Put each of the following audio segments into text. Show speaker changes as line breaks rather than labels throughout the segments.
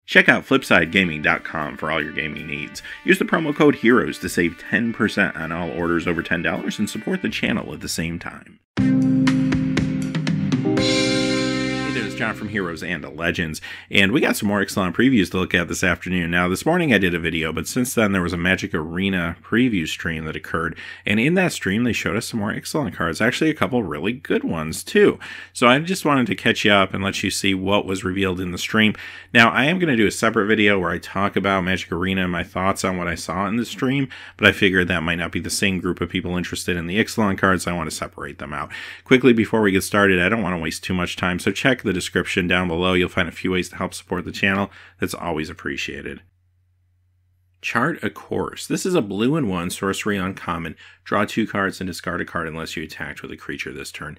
Check out FlipsideGaming.com for all your gaming needs. Use the promo code HEROES to save 10% on all orders over $10 and support the channel at the same time. John from Heroes and Legends, and we got some more Ixalan previews to look at this afternoon. Now, this morning I did a video, but since then there was a Magic Arena preview stream that occurred, and in that stream they showed us some more Ixalan cards, actually a couple really good ones too. So I just wanted to catch you up and let you see what was revealed in the stream. Now, I am going to do a separate video where I talk about Magic Arena and my thoughts on what I saw in the stream, but I figured that might not be the same group of people interested in the Ixalan cards, so I want to separate them out. Quickly, before we get started, I don't want to waste too much time, so check the description down below. You'll find a few ways to help support the channel. That's always appreciated. Chart a Course. This is a blue and 1 sorcery uncommon. Draw 2 cards and discard a card unless you attacked with a creature this turn.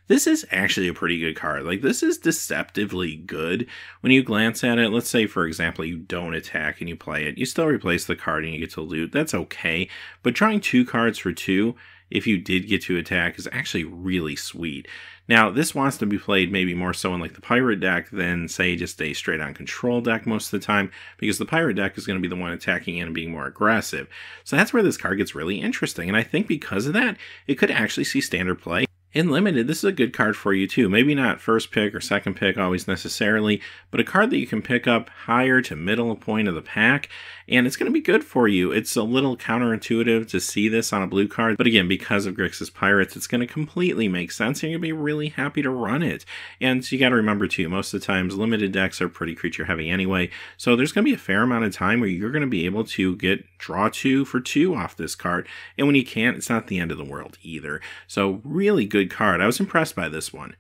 This is actually a pretty good card. Like, this is deceptively good. When you glance at it, let's say, for example, you don't attack and you play it. You still replace the card and you get to loot. That's okay. But drawing 2 cards for 2, if you did get to attack, is actually really sweet. Now, this wants to be played maybe more so in like the Pirate deck than, say, just a straight-on control deck most of the time, because the Pirate deck is going to be the one attacking in and being more aggressive. So that's where this card gets really interesting, and I think because of that, it could actually see standard play. In Limited, this is a good card for you too. Maybe not first pick or second pick always necessarily, but a card that you can pick up higher to middle point of the pack, and it's going to be good for you. It's a little counterintuitive to see this on a blue card, but again, because of Grixis Pirates, it's going to completely make sense, and you'll be really happy to run it. And you got to remember too, most of the times, Limited decks are pretty creature heavy anyway, so there's going to be a fair amount of time where you're going to be able to draw 2 for 2 off this card, and when you can't, it's not the end of the world either. So really good card. I was impressed by this one.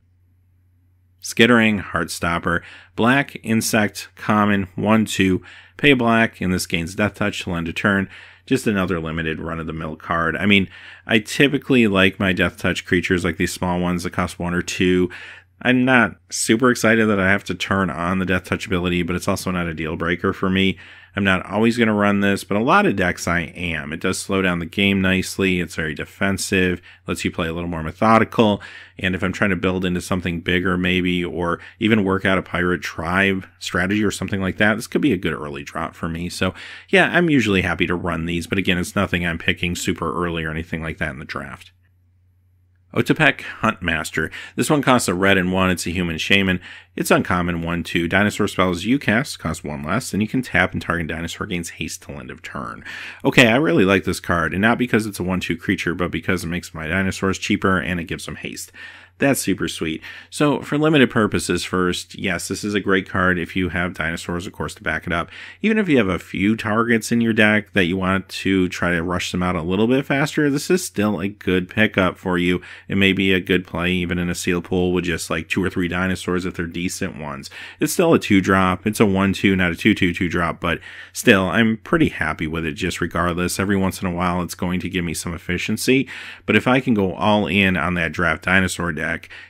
Skittering Heartstopper. Black, insect, common, 1/2. Pay black, and this gains Death Touch to end a turn. Just another limited run-of-the-mill card. I mean, I typically like my Death Touch creatures, like these small ones that cost 1 or 2. I'm not super excited that I have to turn on the Death Touch ability, but it's also not a deal breaker for me. I'm not always going to run this, but a lot of decks I am. It does slow down the game nicely. It's very defensive, lets you play a little more methodical. And if I'm trying to build into something bigger maybe, or even work out a Pirate Tribe strategy or something like that, this could be a good early drop for me. So yeah, I'm usually happy to run these, but again, it's nothing I'm picking super early or anything like that in the draft. Otepec Huntmaster. This one costs a red and 1. It's a human shaman. It's uncommon, 1/2. Dinosaur spells you cast cost 1 less, and you can tap and target dinosaur gains haste till end of turn. Okay, I really like this card, and not because it's a 1/2 creature, but because it makes my dinosaurs cheaper and it gives them haste. That's super sweet. So for limited purposes first, yes, this is a great card if you have dinosaurs, of course, to back it up. Even if you have a few targets in your deck that you want to try to rush them out a little bit faster, this is still a good pickup for you. It may be a good play even in a seal pool with just like 2 or 3 dinosaurs if they're decent ones. It's still a 2-drop. It's a 1/2, not a 2/2 2-drop, but still, I'm pretty happy with it just regardless. Every once in a while, it's going to give me some efficiency, but if I can go all in on that draft dinosaur deck,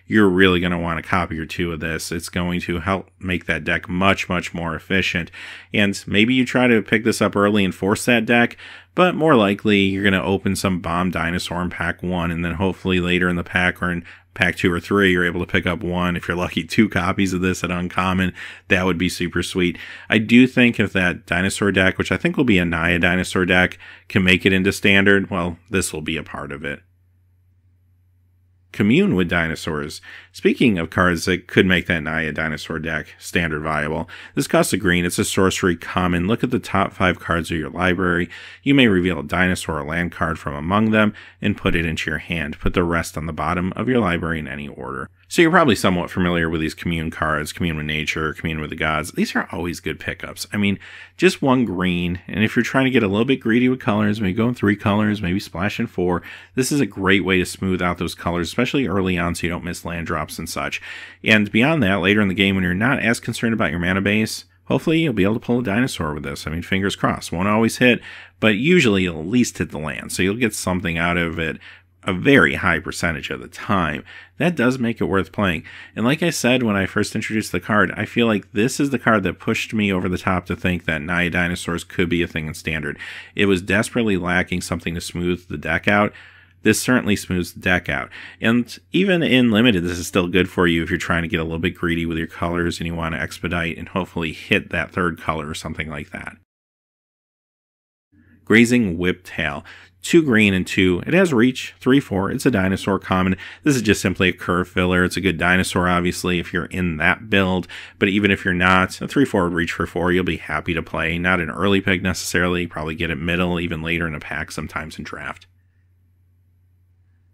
you're really going to want a copy or 2 of this. It's going to help make that deck much, much more efficient. And maybe you try to pick this up early and force that deck, but more likely you're going to open some bomb dinosaur in pack 1, and then hopefully later in the pack or in pack 2 or 3, you're able to pick up 1. If you're lucky, 2 copies of this at uncommon. That would be super sweet. I do think if that dinosaur deck, which I think will be a Naya dinosaur deck, can make it into standard, well, this will be a part of it. Commune with Dinosaurs. Speaking of cards that could make that Naya dinosaur deck standard viable, this costs a green. It's a sorcery common. Look at the top 5 cards of your library. You may reveal a dinosaur or land card from among them and put it into your hand. Put the rest on the bottom of your library in any order. So you're probably somewhat familiar with these commune cards, Commune with Nature, Commune with the Gods. These are always good pickups. I mean, just 1 green, and if you're trying to get a little bit greedy with colors, maybe go in 3 colors, maybe splash in 4, this is a great way to smooth out those colors, especially early on so you don't miss land drops and such. And beyond that, later in the game when you're not as concerned about your mana base, hopefully you'll be able to pull a dinosaur with this. I mean, fingers crossed. Won't always hit, but usually you'll at least hit the land, so you'll get something out of it a very high percentage of the time. That does make it worth playing. And like I said when I first introduced the card, I feel like this is the card that pushed me over the top to think that Naya Dinosaurs could be a thing in Standard. It was desperately lacking something to smooth the deck out. this certainly smooths the deck out. And even in limited, this is still good for you if you're trying to get a little bit greedy with your colors and you want to expedite and hopefully hit that third color or something like that. Grazing Whiptail. 2 green and 2. It has reach, 3/4. It's a dinosaur common. This is just simply a curve filler. It's a good dinosaur, obviously, if you're in that build. But even if you're not, a 3/4 would reach for 4. You'll be happy to play. Not an early pick necessarily. Probably get it middle, even later in a pack, sometimes in draft.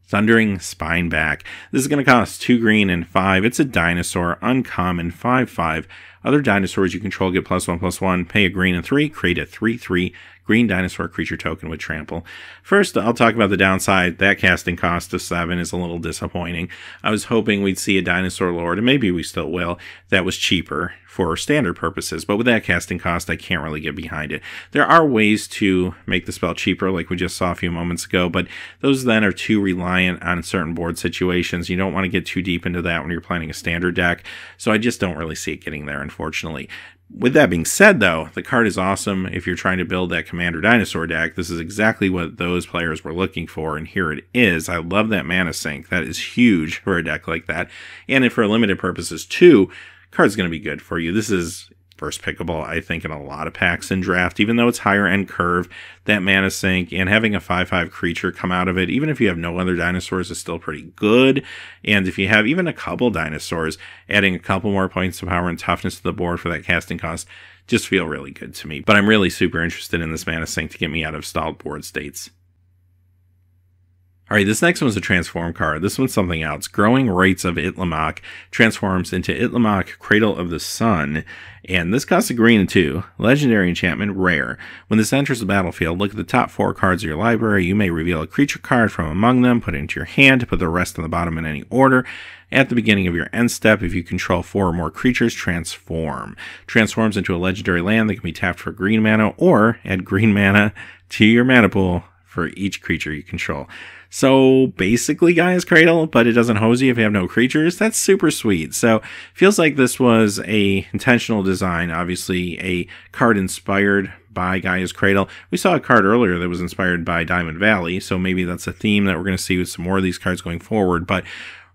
Thundering Spineback. This is going to cost 2 green and 5. It's a dinosaur, uncommon, 5/5. Other dinosaurs you control get +1/+1. Pay a green and 3. Create a 3/3 green dinosaur creature token with trample. First, I'll talk about the downside. That casting cost of 7 is a little disappointing. I was hoping we'd see a dinosaur lord, and maybe we still will, that was cheaper for standard purposes. But with that casting cost, I can't really get behind it. There are ways to make the spell cheaper, like we just saw a few moments ago, but those then are too reliant on certain board situations. You don't want to get too deep into that when you're planning a standard deck. So I just don't really see it getting there, unfortunately. With that being said, though, the card is awesome if you're trying to build that Commander Dinosaur deck. This is exactly what those players were looking for, and here it is. I love that mana sink. That is huge for a deck like that. And if for limited purposes, too, card's going to be good for you. This is first pickable, I think, in a lot of packs in draft, even though it's higher end curve. That mana sink and having a 5/5 creature come out of it, even if you have no other dinosaurs, is still pretty good. And if you have even a couple dinosaurs, adding a couple more points of power and toughness to the board for that casting cost just feel really good to me. But I'm really super interested in this mana sink to get me out of stalled board states. Alright, this next one's a transform card. This one's something else. Growing Rites of Itlimoc transforms into Itlimoc Cradle of the Sun. And this costs a green and 2. Legendary enchantment, rare. When this enters the battlefield, look at the top 4 cards of your library. You may reveal a creature card from among them, put it into your hand, put the rest on the bottom in any order. At the beginning of your end step, if you control 4 or more creatures, transform. Transforms into a legendary land that can be tapped for green mana, or add green mana to your mana pool for each creature you control. So basically Gaia's Cradle, but it doesn't hose you if you have no creatures. That's super sweet. So feels like this was a intentional design, obviously a card inspired by Gaia's Cradle. We saw a card earlier that was inspired by Diamond Valley, so maybe that's a theme that we're going to see with some more of these cards going forward. But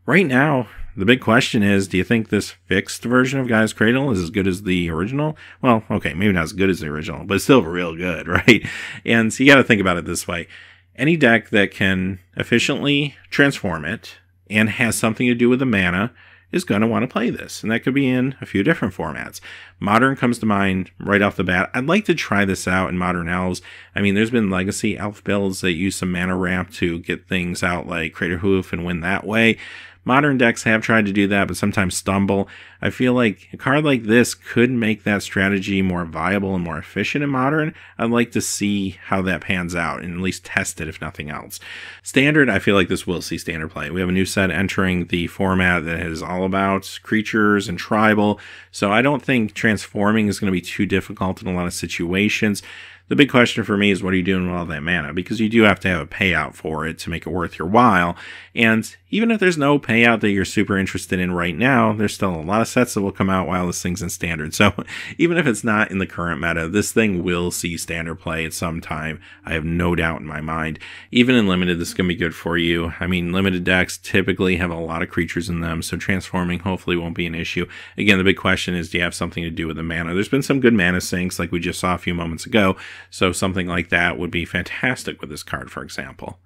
right now, the big question is, do you think this fixed version of Gaia's Cradle is as good as the original? Well, okay, maybe not as good as the original, but it's still real good, right? And so you got to think about it this way. Any deck that can efficiently transform it and has something to do with the mana is going to want to play this. And that could be in a few different formats. Modern comes to mind right off the bat. I'd like to try this out in Modern Elves. I mean, there's been Legacy Elf builds that use some mana ramp to get things out like Crater Hoof and win that way. Modern decks have tried to do that, but sometimes stumble. I feel like a card like this could make that strategy more viable and more efficient in Modern. I'd like to see how that pans out and at least test it if nothing else. Standard, I feel like this will see Standard play. We have a new set entering the format that is all about creatures and tribal, so I don't think transforming is going to be too difficult in a lot of situations. The big question for me is, what are you doing with all that mana? Because you do have to have a payout for it to make it worth your while. And even if there's no payout that you're super interested in right now, there's still a lot of sets that will come out while this thing's in Standard. So even if it's not in the current meta, this thing will see Standard play at some time. I have no doubt in my mind. Even in Limited, this is going to be good for you. I mean, Limited decks typically have a lot of creatures in them, so transforming hopefully won't be an issue. Again, the big question is, do you have something to do with the mana? There's been some good mana sinks like we just saw a few moments ago. So something like that would be fantastic with this card, for example.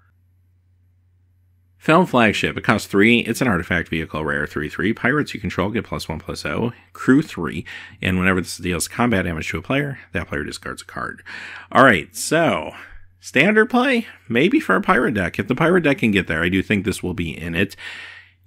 Felon Flagship. It costs 3. It's an artifact vehicle, rare 3/3. Pirates you control get +1/+0. Crew 3. And whenever this deals combat damage to a player, that player discards a card. Alright, so standard play? Maybe for a pirate deck. If the pirate deck can get there, I do think this will be in it.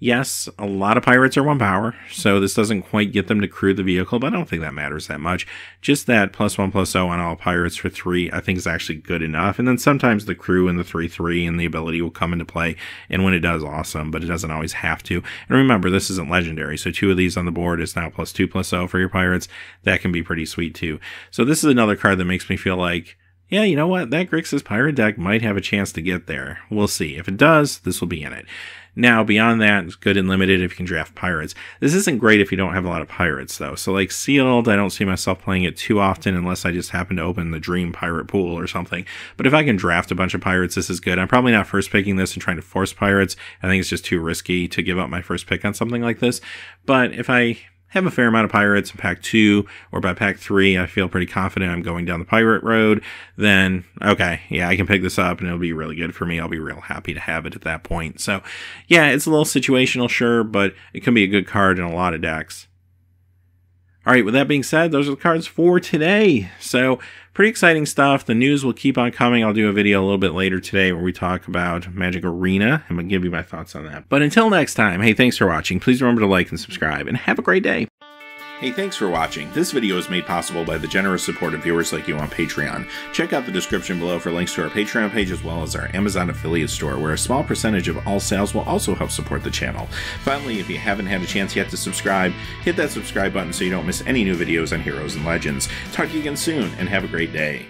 Yes, a lot of pirates are 1 power, so this doesn't quite get them to crew the vehicle, but I don't think that matters that much. Just that +1/+0 on all pirates for 3, I think is actually good enough. And then sometimes the crew and the 3/3 and the ability will come into play, and when it does, awesome, but it doesn't always have to. And remember, this isn't legendary, so 2 of these on the board is now +2/+0 for your pirates. That can be pretty sweet too. So this is another card that makes me feel like, yeah, you know what, that Grixis pirate deck might have a chance to get there. We'll see. If it does, this will be in it. Now, beyond that, it's good and limited if you can draft pirates. This isn't great if you don't have a lot of pirates, though. So, like sealed, I don't see myself playing it too often unless I just happen to open the dream pirate pool or something. But if I can draft a bunch of pirates, this is good. I'm probably not first picking this and trying to force pirates. I think it's just too risky to give up my first pick on something like this. But if I have a fair amount of pirates in pack 2, or by pack 3 I feel pretty confident I'm going down the pirate road, then okay, yeah, I can pick this up and it'll be really good for me. I'll be real happy to have it at that point. So yeah, it's a little situational, sure, but it can be a good card in a lot of decks. Alright, with that being said, those are the cards for today. So, pretty exciting stuff. The news will keep on coming. I'll do a video a little bit later today where we talk about Magic Arena. I'm going to give you my thoughts on that. But until next time, hey, thanks for watching. Please remember to like and subscribe, and have a great day. Hey, thanks for watching. This video is made possible by the generous support of viewers like you on Patreon. Check out the description below for links to our Patreon page as well as our Amazon affiliate store, where a small percentage of all sales will also help support the channel. Finally, if you haven't had a chance yet to subscribe, hit that subscribe button so you don't miss any new videos on Heroes and Legends. Talk to you again soon, and have a great day.